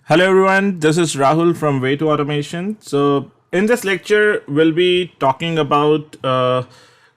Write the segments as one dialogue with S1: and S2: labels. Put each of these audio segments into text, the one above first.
S1: Hello everyone, this is Rahul from Way to Automation. So in this lecture, we'll be talking about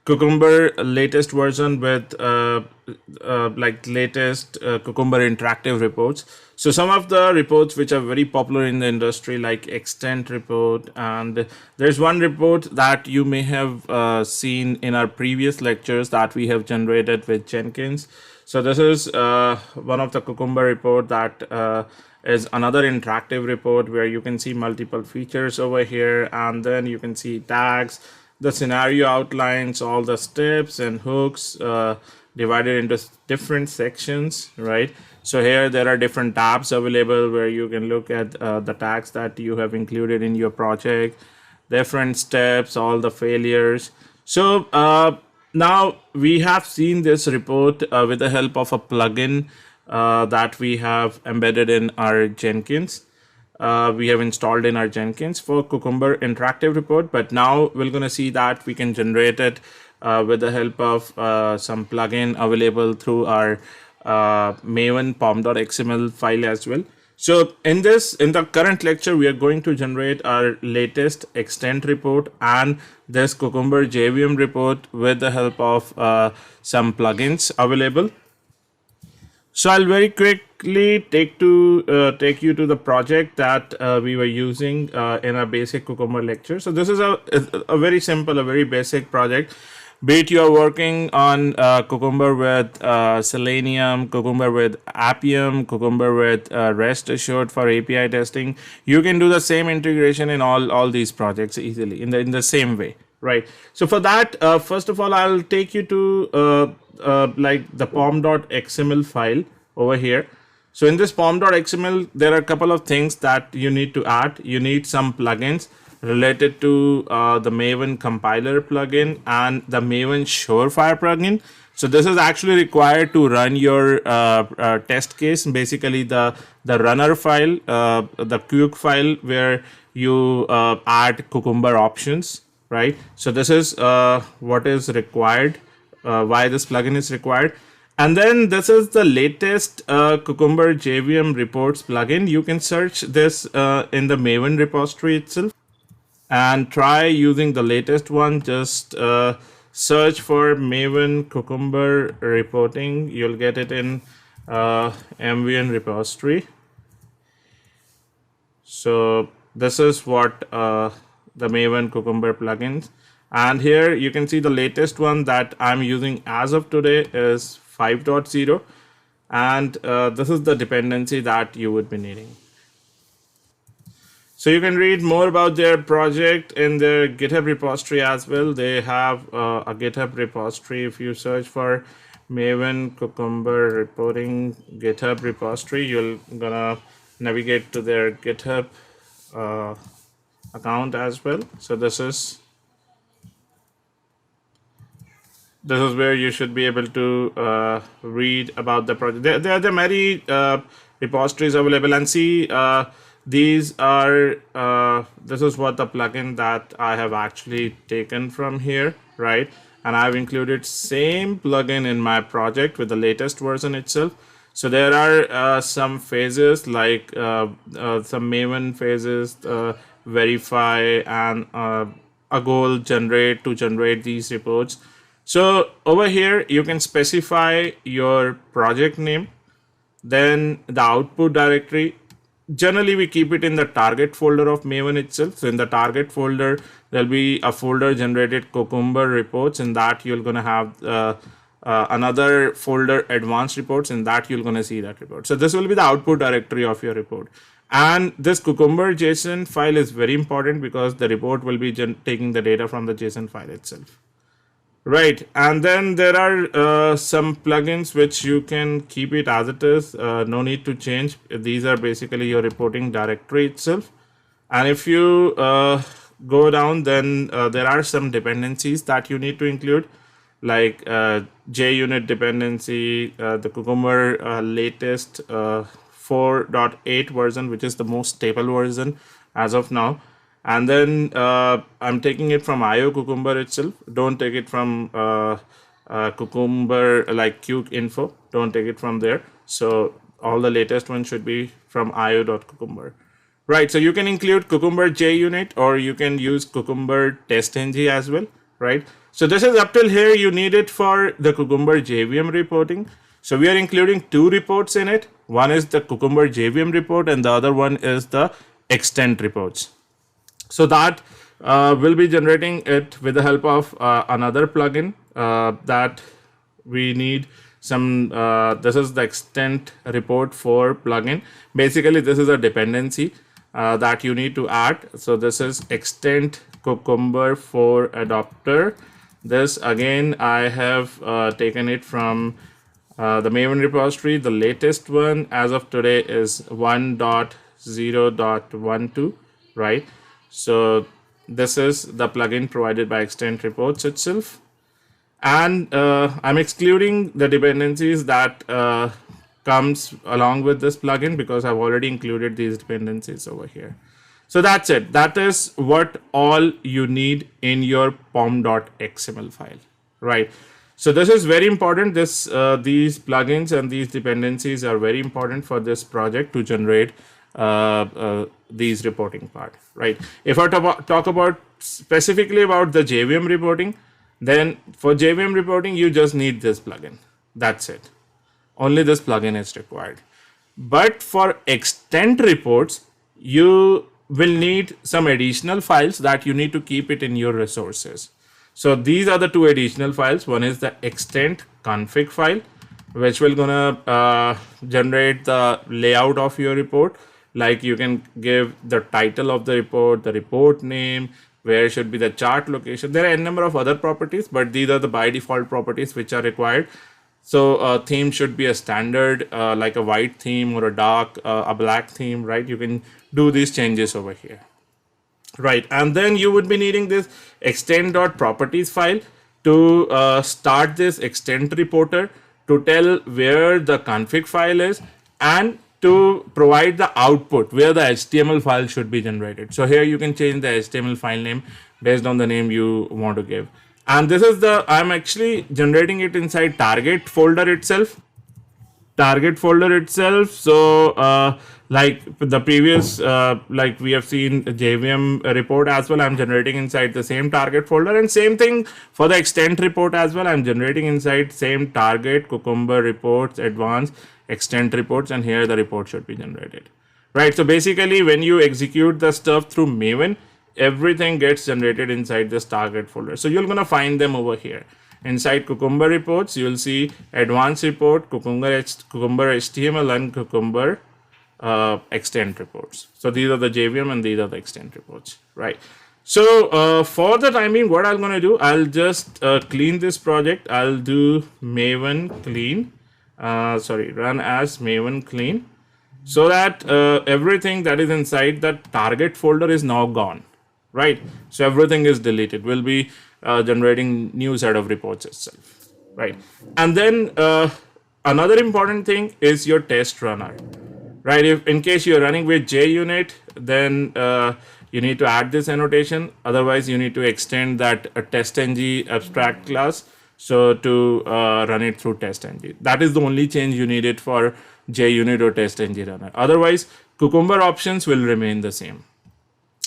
S1: Cucumber latest version with like latest Cucumber interactive reports. So some of the reports which are very popular in the industry, like extent report, and there's one report that you may have seen in our previous lectures that we have generated with Jenkins. So this is one of the Cucumber report that is another interactive report where you can see multiple features over here, and then you can see tags, the scenario outlines, all the steps and hooks divided into different sections, right? So here there are different tabs available where you can look at the tags that you have included in your project, different steps, all the failures. So now we have seen this report with the help of a plugin that we have embedded in our Jenkins. We have installed in our Jenkins for Cucumber interactive report, but now we're going to see that we can generate it with the help of some plugin available through our Maven pom.xml file as well. So in the current lecture, we are going to generate our latest extent report and this Cucumber JVM report with the help of some plugins available. So I'll very quickly take you to the project that we were using in our basic Cucumber lecture. So this is a very simple, a very basic project. Be it you are working on Cucumber with Selenium, Cucumber with Appium, Cucumber with Rest Assured for API testing, you can do the same integration in all these projects easily in the same way, right? So for that, first of all, I'll take you to like the pom.xml file over here. So in this pom.xml, there are a couple of things that you need to add. You need some plugins related to the Maven compiler plugin and the Maven Surefire plugin. So this is actually required to run your test case, basically the runner file, the Cuc file where you add Cucumber options, right? So this is what is required, why this plugin is required. And then this is the latest Cucumber JVM reports plugin. You can search this in the Maven repository itself and try using the latest one. Just search for Maven Cucumber reporting. You'll get it in MVN repository. So this is what the Maven Cucumber plugins. And here you can see the latest one that I'm using as of today is 5.0. And this is the dependency that you would be needing. So you can read more about their project in their GitHub repository as well. They have a GitHub repository. If you search for Maven Cucumber reporting GitHub repository, you're gonna navigate to their GitHub account as well. So this is where you should be able to read about the project. There are many repositories available, and see these are this is what the plugin that I have actually taken from here, right? And I've included same plugin in my project with the latest version itself. So there are some phases like some Maven phases, verify, and a goal generate to generate these reports. So over here you can specify your project name, then the output directory. Generally we keep it in the target folder of Maven itself. So in the target folder there'll be a folder generated Cucumber reports. In that you're going to have another folder advanced reports. In that you're going to see that report. So this will be the output directory of your report. And this Cucumber JSON file is very important because the report will be taking the data from the JSON file itself. Right, and then there are some plugins which you can keep it as it is, no need to change. These are basically your reporting directory itself. And if you go down, then there are some dependencies that you need to include, like JUnit dependency, the Cucumber latest 4.8 version, which is the most stable version as of now. And then I'm taking it from IO Cucumber itself. Don't take it from Cucumber like Cuc info. Don't take it from there. So all the latest ones should be from io.cucumber. Right, so you can include Cucumber JUnit or you can use Cucumber TestNG as well, right? So this is up till here you need it for the Cucumber JVM reporting. So we are including two reports in it. One is the Cucumber JVM report and the other one is the extent reports. So that will be generating it with the help of another plugin that we need some this is the extent report for plugin. Basically this is a dependency that you need to add. So this is extent cucumber for adopter. This again I have taken it from the Maven repository. The latest one as of today is 1.0.12, right? So this is the plugin provided by extent reports itself. And I'm excluding the dependencies that comes along with this plugin because I've already included these dependencies over here. So that's it. That is what all you need in your pom.xml file, right? So this is very important. These plugins and these dependencies are very important for this project to generate these reporting part, right? If I talk about specifically about the JVM reporting, then for JVM reporting, you just need this plugin. That's it. Only this plugin is required. But for extent reports, you will need some additional files that you need to keep it in your resources. So these are the two additional files. One is the extent config file, which will gonna generate the layout of your report. Like you can give the title of the report name, where should be the chart location. There are a number of other properties, but these are the by default properties which are required. So a theme should be a standard, like a white theme or a dark, a black theme, right? You can do these changes over here, right? And then you would be needing this extent.properties file to start this extent reporter to tell where the config file is and to provide the output where the HTML file should be generated. So here you can change the HTML file name based on the name you want to give. And this is I'm actually generating it inside target folder itself. So like the previous, like we have seen JVM report as well, I'm generating inside the same target folder, and same thing for the extent report as well. I'm generating inside same target cucumber reports, advanced extent reports, and here the report should be generated, right? So basically when you execute the stuff through Maven, everything gets generated inside this target folder. So you're gonna find them over here. Inside Cucumber reports, you'll see advanced report, Cucumber HTML, and Cucumber extent reports. So these are the JVM and these are the extent reports, right? So for the time being, what I'm going to do, I'll just clean this project. I'll do Maven clean, run as Maven clean, so that everything that is inside that target folder is now gone, right? So everything is deleted. We'll be generating new set of reports itself, right? And then another important thing is your test runner, right? If in case you're running with JUnit, then you need to add this annotation. Otherwise, you need to extend that TestNG abstract class so to run it through TestNG. That is the only change you need it for JUnit or TestNG runner. Otherwise, Cucumber options will remain the same.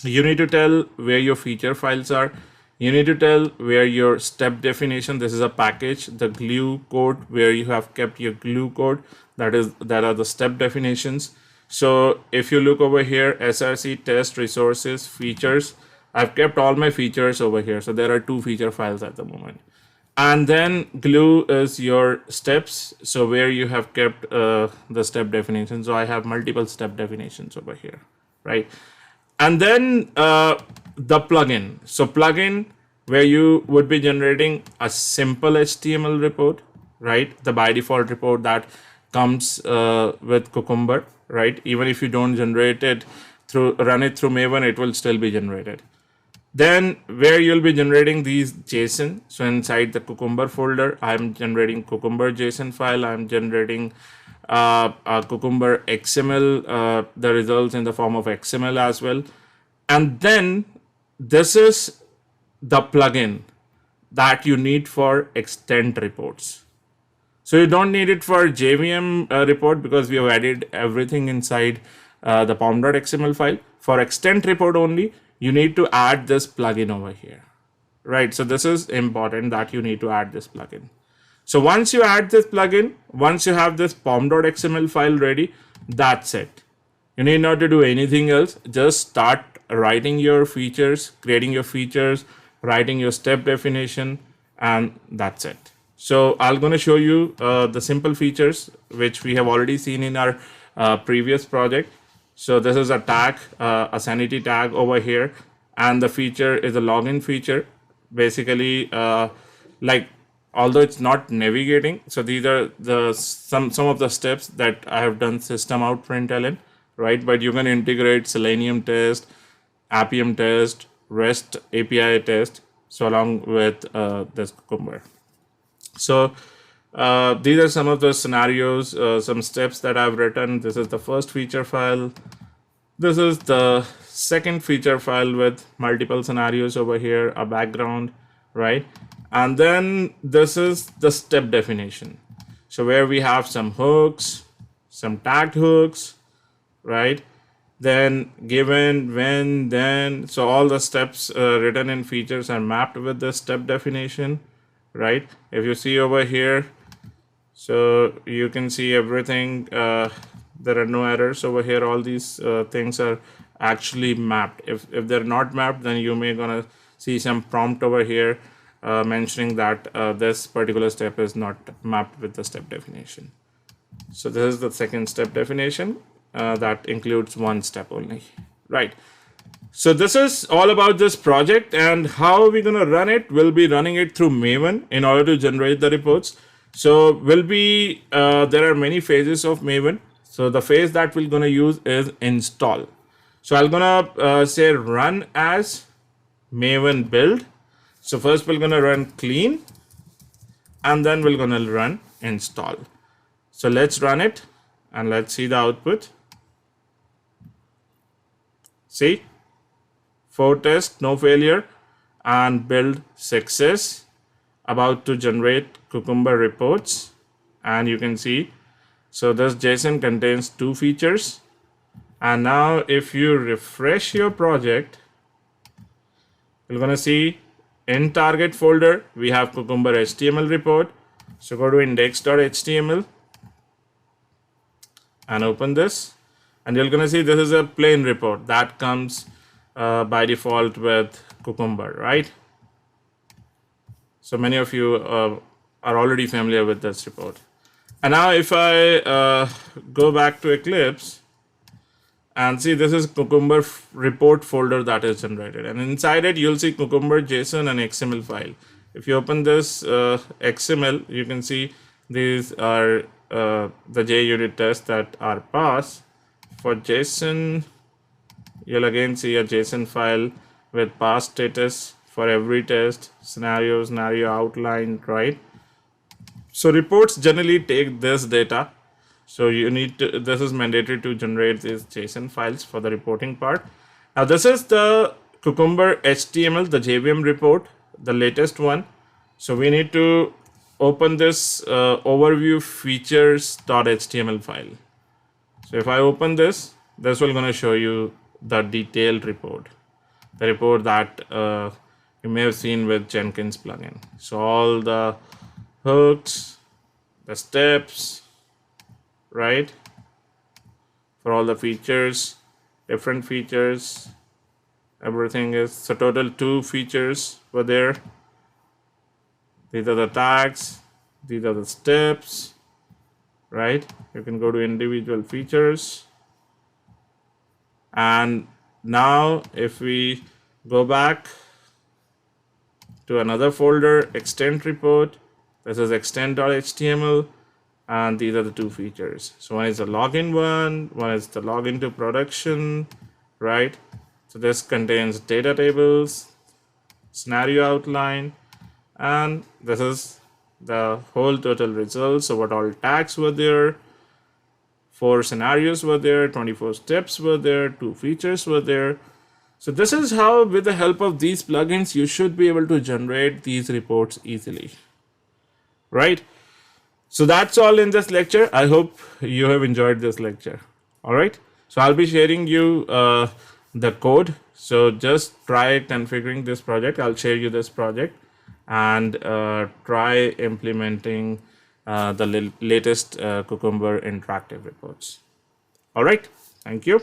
S1: You need to tell where your feature files are. You need to tell where your step definition, this is a package, the glue code, where you have kept your glue code, that are the step definitions. So if you look over here, src test resources features, I've kept all my features over here. So there are 2 feature files at the moment. And then glue is your steps, so where you have kept the step definition. So I have multiple step definitions over here, right? And then the plugin. So plugin, where you would be generating a simple HTML report, right? The by default report that comes with Cucumber, right? Even if you don't generate it run it through Maven, it will still be generated. Then where you'll be generating these JSON. So inside the Cucumber folder, I'm generating Cucumber JSON file. I'm generating Cucumber XML, the results in the form of XML as well. And then this is the plugin that you need for extent reports. So you don't need it for JVM report because we have added everything inside the pom.xml file. For extent report only, you need to add this plugin over here, right? So this is important that you need to add this plugin. So once you add this plugin, once you have this pom.xml file ready, that's it. You need not to do anything else. Just start writing your features, creating your features, writing your step definition, and that's it. So I'm going to show you the simple features which we have already seen in our previous project. So this is a tag, a sanity tag over here, and the feature is a login feature. Basically, like although it's not navigating, so these are the some of the steps that I have done system out println, right? But you can integrate Selenium test, Appium test, REST API test, so along with this Cucumber. So these are some of the scenarios, some steps that I've written. This is the first feature file. This is the second feature file with multiple scenarios over here, a background, right? And then this is the step definition. So where we have some hooks, some tagged hooks, right? Then given, when, then. So all the steps written in features are mapped with the step definition, right? If you see over here, so you can see everything. There are no errors over here. All these things are actually mapped. If they're not mapped, then you may gonna see some prompt over here mentioning that this particular step is not mapped with the step definition. So this is the second step definition that includes one step only, right? So this is all about this project, and how are we going to run it? We'll be running it through Maven in order to generate the reports. So there are many phases of Maven. So the phase that we're going to use is install. So I'm going to say run as Maven build. So first we're going to run clean, and then we're going to run install. So let's run it and let's see the output. See? 4 tests, no failure, and build success. About to generate Cucumber reports, and you can see, so this JSON contains 2 features. And now if you refresh your project, you're gonna see in target folder we have Cucumber HTML report. So go to index.html and open this, and you're gonna see this is a plain report that comes by default with Cucumber, right? So many of you are already familiar with this report. And now if I go back to Eclipse and see, this is Cucumber report folder that is generated, and inside it you'll see Cucumber JSON and XML file. If you open this XML, you can see these are the JUnit tests that are passed. For JSON, you'll again see a JSON file with pass status for every test, scenario outline, right? So reports generally take this data. So you need to, this is mandatory to generate these JSON files for the reporting part. Now this is the Cucumber HTML, the JVM report, the latest one. So we need to open this overview features.html file. So if I open this will going to show you the detailed report, the report that you may have seen with Jenkins plugin. So all the hooks, the steps, right, for all the features, different features, everything is, so total 2 features were there. These are the tags, these are the steps, right? You can go to individual features. And now if we go back to another folder, extent report, this is extent.html, and these are the 2 features. So one is the login one is the login to production, right? So this contains data tables, scenario outline, and this is the whole total results. So what all tags were there, 4 scenarios were there, 24 steps were there, 2 features were there. So this is how, with the help of these plugins, you should be able to generate these reports easily, right? So that's all in this lecture. I hope you have enjoyed this lecture. All right. So I'll be sharing you the code. So just try configuring this project. I'll share you this project and try implementing the latest Cucumber interactive reports. All right. Thank you.